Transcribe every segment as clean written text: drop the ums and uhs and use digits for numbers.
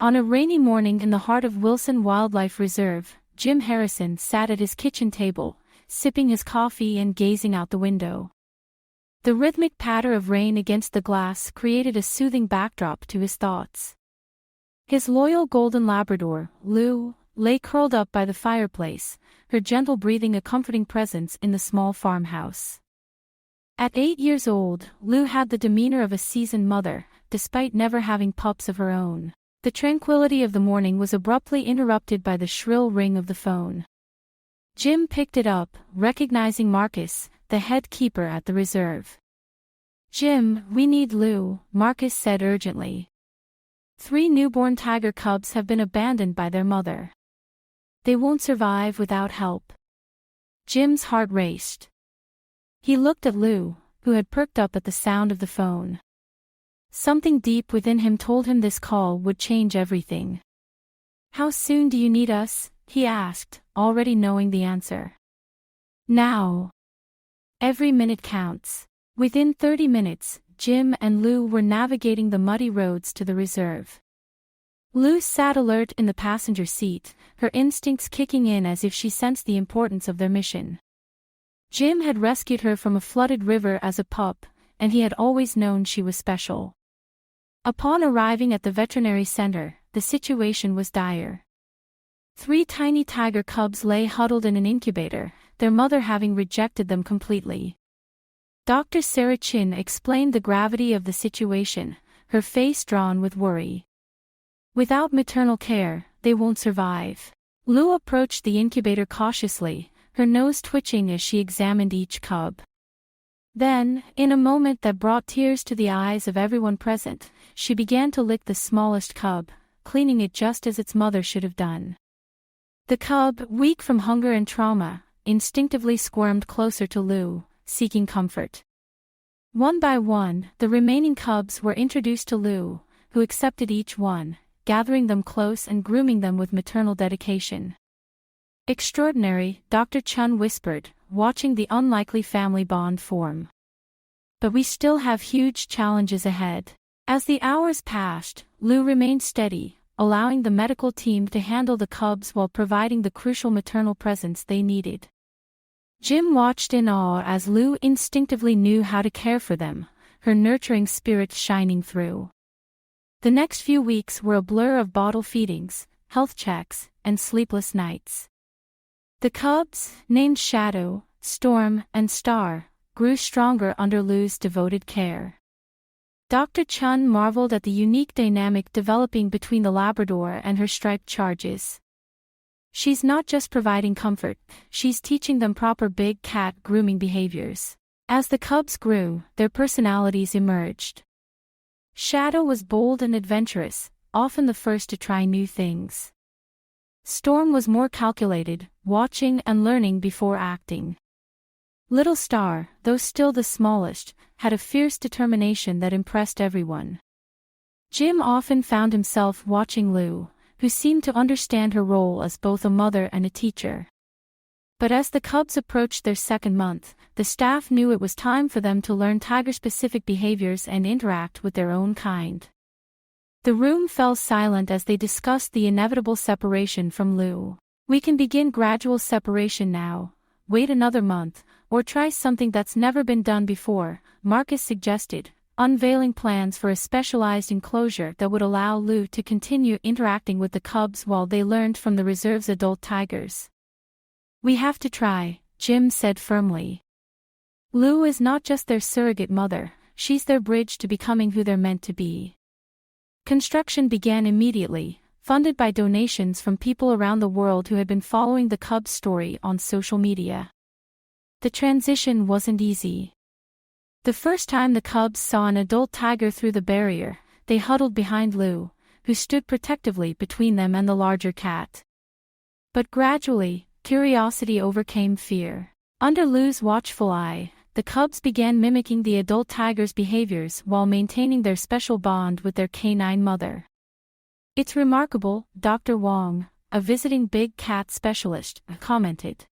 On a rainy morning in the heart of Wilson Wildlife Reserve, Jim Harrison sat at his kitchen table, sipping his coffee and gazing out the window. The rhythmic patter of rain against the glass created a soothing backdrop to his thoughts. His loyal golden Labrador, Lou, lay curled up by the fireplace, her gentle breathing a comforting presence in the small farmhouse. At 8 years old, Lou had the demeanor of a seasoned mother, despite never having pups of her own. The tranquility of the morning was abruptly interrupted by the shrill ring of the phone. Jim picked it up, recognizing Marcus, the head keeper at the reserve. "Jim, we need Lou," Marcus said urgently. 3 newborn tiger cubs have been abandoned by their mother. They won't survive without help. Jim's heart raced. He looked at Lou, who had perked up at the sound of the phone. Something deep within him told him this call would change everything. "How soon do you need us?" he asked, already knowing the answer. "Now. Every minute counts." Within 30 minutes, Jim and Lou were navigating the muddy roads to the reserve. Lou sat alert in the passenger seat, her instincts kicking in as if she sensed the importance of their mission. Jim had rescued her from a flooded river as a pup, and he had always known she was special. Upon arriving at the veterinary center, the situation was dire. 3 tiny tiger cubs lay huddled in an incubator, their mother having rejected them completely. Dr. Sarah Chin explained the gravity of the situation, her face drawn with worry. "Without maternal care, they won't survive." Lou approached the incubator cautiously, her nose twitching as she examined each cub. Then, in a moment that brought tears to the eyes of everyone present, she began to lick the smallest cub, cleaning it just as its mother should have done. The cub, weak from hunger and trauma, instinctively squirmed closer to Lou, seeking comfort. One by one, the remaining cubs were introduced to Lou, who accepted each one, gathering them close and grooming them with maternal dedication. "Extraordinary," Dr. Chun whispered, watching the unlikely family bond form. "But we still have huge challenges ahead." As the hours passed, Lou remained steady, allowing the medical team to handle the cubs while providing the crucial maternal presence they needed. Jim watched in awe as Lou instinctively knew how to care for them, her nurturing spirit shining through. The next few weeks were a blur of bottle feedings, health checks, and sleepless nights. The cubs, named Shadow, Storm, and Star, grew stronger under Lou's devoted care. Dr. Chun marveled at the unique dynamic developing between the Labrador and her striped charges. "She's not just providing comfort, she's teaching them proper big cat grooming behaviors." As the cubs grew, their personalities emerged. Shadow was bold and adventurous, often the first to try new things. Storm was more calculated, watching and learning before acting. Little Star, though still the smallest, had a fierce determination that impressed everyone. Jim often found himself watching Lou, who seemed to understand her role as both a mother and a teacher. But as the cubs approached their 2nd month, the staff knew it was time for them to learn tiger-specific behaviors and interact with their own kind. The room fell silent as they discussed the inevitable separation from Lou. "We can begin gradual separation now, wait another month, or try something that's never been done before," Marcus suggested, unveiling plans for a specialized enclosure that would allow Lou to continue interacting with the cubs while they learned from the reserve's adult tigers. "We have to try," Jim said firmly. "Lou is not just their surrogate mother, she's their bridge to becoming who they're meant to be." Construction began immediately, funded by donations from people around the world who had been following the cubs' story on social media. The transition wasn't easy. The first time the cubs saw an adult tiger through the barrier, they huddled behind Lou, who stood protectively between them and the larger cat. But gradually, curiosity overcame fear. Under Lou's watchful eye, the cubs began mimicking the adult tiger's behaviors while maintaining their special bond with their canine mother. "It's remarkable," Dr. Wong, a visiting big cat specialist, commented.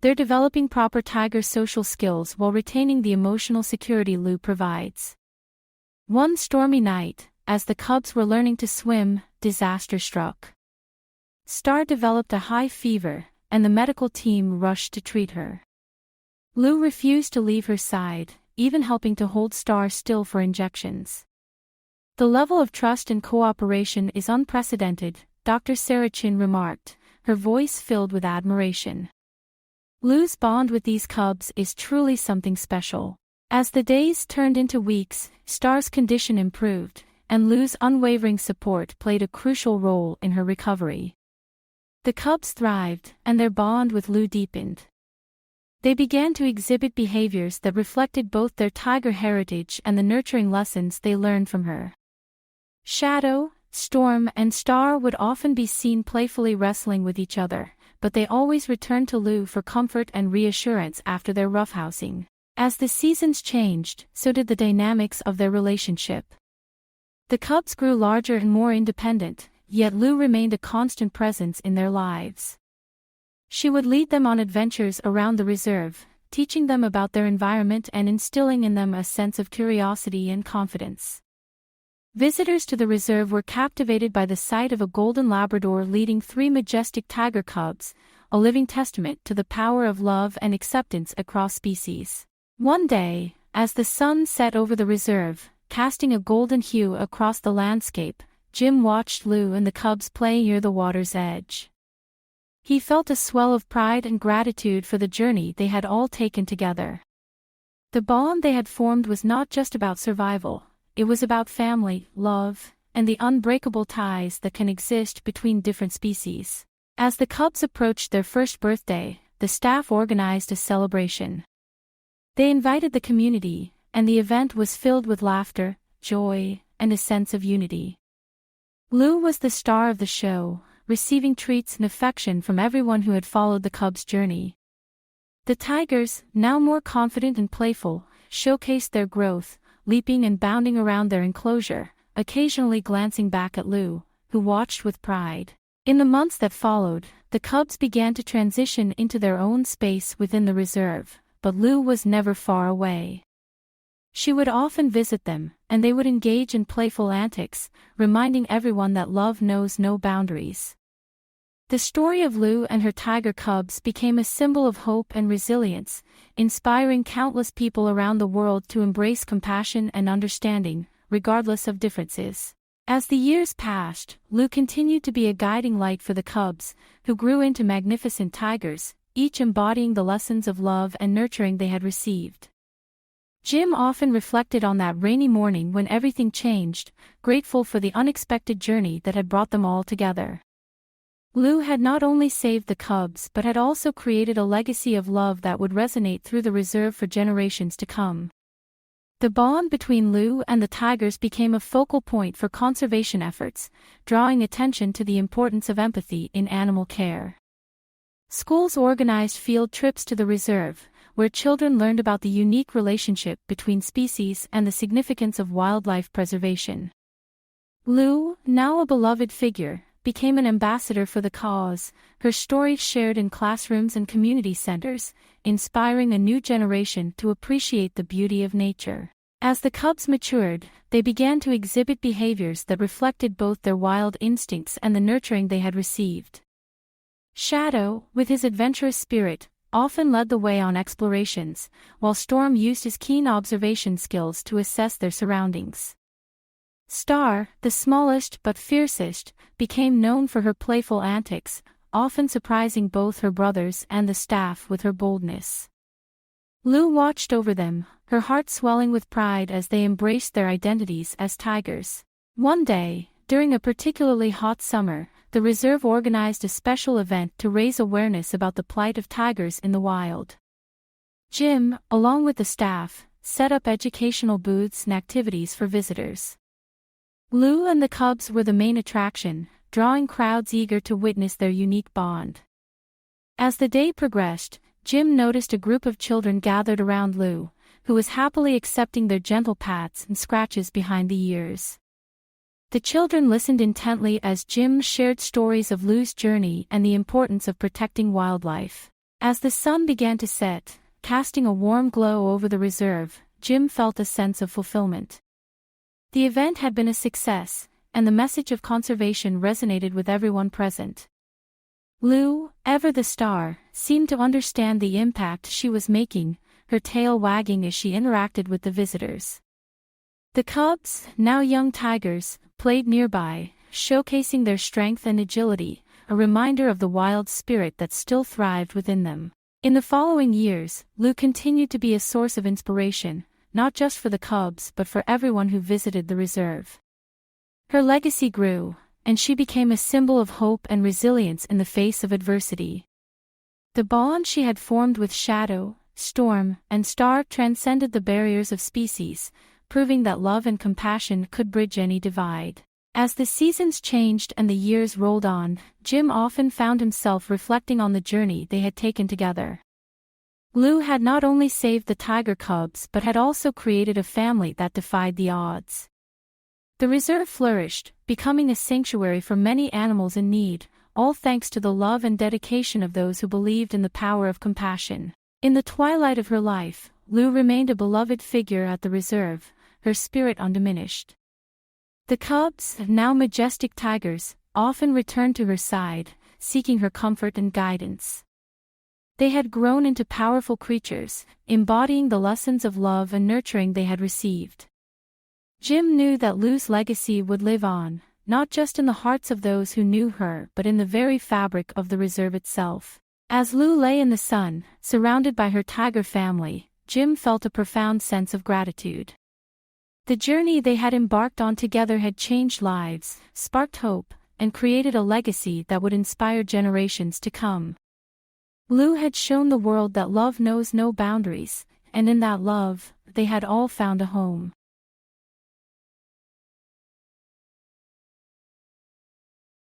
"They're developing proper tiger social skills while retaining the emotional security Lou provides." One stormy night, as the cubs were learning to swim, disaster struck. Star developed a high fever, and the medical team rushed to treat her. Lou refused to leave her side, even helping to hold Star still for injections. "The level of trust and cooperation is unprecedented," Dr. Sarah Chin remarked, her voice filled with admiration. "Lou's bond with these cubs is truly something special." As the days turned into weeks, Star's condition improved, and Lou's unwavering support played a crucial role in her recovery. The cubs thrived, and their bond with Lou deepened. They began to exhibit behaviors that reflected both their tiger heritage and the nurturing lessons they learned from her. Shadow, Storm, and Star would often be seen playfully wrestling with each other, but they always returned to Lou for comfort and reassurance after their roughhousing. As the seasons changed, so did the dynamics of their relationship. The cubs grew larger and more independent, yet Lou remained a constant presence in their lives. She would lead them on adventures around the reserve, teaching them about their environment and instilling in them a sense of curiosity and confidence. Visitors to the reserve were captivated by the sight of a golden Labrador leading 3 majestic tiger cubs, a living testament to the power of love and acceptance across species. One day, as the sun set over the reserve, casting a golden hue across the landscape, Jim watched Lou and the cubs play near the water's edge. He felt a swell of pride and gratitude for the journey they had all taken together. The bond they had formed was not just about survival, it was about family, love, and the unbreakable ties that can exist between different species. As the cubs approached their first birthday, the staff organized a celebration. They invited the community, and the event was filled with laughter, joy, and a sense of unity. Lou was the star of the show, receiving treats and affection from everyone who had followed the cubs' journey. The tigers, now more confident and playful, showcased their growth, leaping and bounding around their enclosure, occasionally glancing back at Lou, who watched with pride. In the months that followed, the cubs began to transition into their own space within the reserve, but Lou was never far away. She would often visit them, and they would engage in playful antics, reminding everyone that love knows no boundaries. The story of Lou and her tiger cubs became a symbol of hope and resilience, inspiring countless people around the world to embrace compassion and understanding, regardless of differences. As the years passed, Lou continued to be a guiding light for the cubs, who grew into magnificent tigers, each embodying the lessons of love and nurturing they had received. Jim often reflected on that rainy morning when everything changed, grateful for the unexpected journey that had brought them all together. Lou had not only saved the cubs but had also created a legacy of love that would resonate through the reserve for generations to come. The bond between Lou and the tigers became a focal point for conservation efforts, drawing attention to the importance of empathy in animal care. Schools organized field trips to the reserve, where children learned about the unique relationship between species and the significance of wildlife preservation. Lou, now a beloved figure, became an ambassador for the cause, her stories shared in classrooms and community centers, inspiring a new generation to appreciate the beauty of nature. As the cubs matured, they began to exhibit behaviors that reflected both their wild instincts and the nurturing they had received. Shadow, with his adventurous spirit, often led the way on explorations, while Storm used his keen observation skills to assess their surroundings. Star, the smallest but fiercest, became known for her playful antics, often surprising both her brothers and the staff with her boldness. Lou watched over them, her heart swelling with pride as they embraced their identities as tigers. One day, during a particularly hot summer, the reserve organized a special event to raise awareness about the plight of tigers in the wild. Jim, along with the staff, set up educational booths and activities for visitors. Lou and the cubs were the main attraction, drawing crowds eager to witness their unique bond. As the day progressed, Jim noticed a group of children gathered around Lou, who was happily accepting their gentle pats and scratches behind the ears. The children listened intently as Jim shared stories of Lou's journey and the importance of protecting wildlife. As the sun began to set, casting a warm glow over the reserve, Jim felt a sense of fulfillment. The event had been a success, and the message of conservation resonated with everyone present. Lou, ever the star, seemed to understand the impact she was making, her tail wagging as she interacted with the visitors. The cubs, now young tigers, played nearby, showcasing their strength and agility, a reminder of the wild spirit that still thrived within them. In the following years, Lou continued to be a source of inspiration, not just for the cubs but for everyone who visited the reserve. Her legacy grew, and she became a symbol of hope and resilience in the face of adversity. The bond she had formed with Shadow, Storm, and Star transcended the barriers of species, proving that love and compassion could bridge any divide. As the seasons changed and the years rolled on, Jim often found himself reflecting on the journey they had taken together. Lou had not only saved the tiger cubs but had also created a family that defied the odds. The reserve flourished, becoming a sanctuary for many animals in need, all thanks to the love and dedication of those who believed in the power of compassion. In the twilight of her life, Lou remained a beloved figure at the reserve, her spirit undiminished. The cubs, now majestic tigers, often returned to her side, seeking her comfort and guidance. They had grown into powerful creatures, embodying the lessons of love and nurturing they had received. Jim knew that Lou's legacy would live on, not just in the hearts of those who knew her but in the very fabric of the reserve itself. As Lou lay in the sun, surrounded by her tiger family, Jim felt a profound sense of gratitude. The journey they had embarked on together had changed lives, sparked hope, and created a legacy that would inspire generations to come. Lou had shown the world that love knows no boundaries, and in that love, they had all found a home.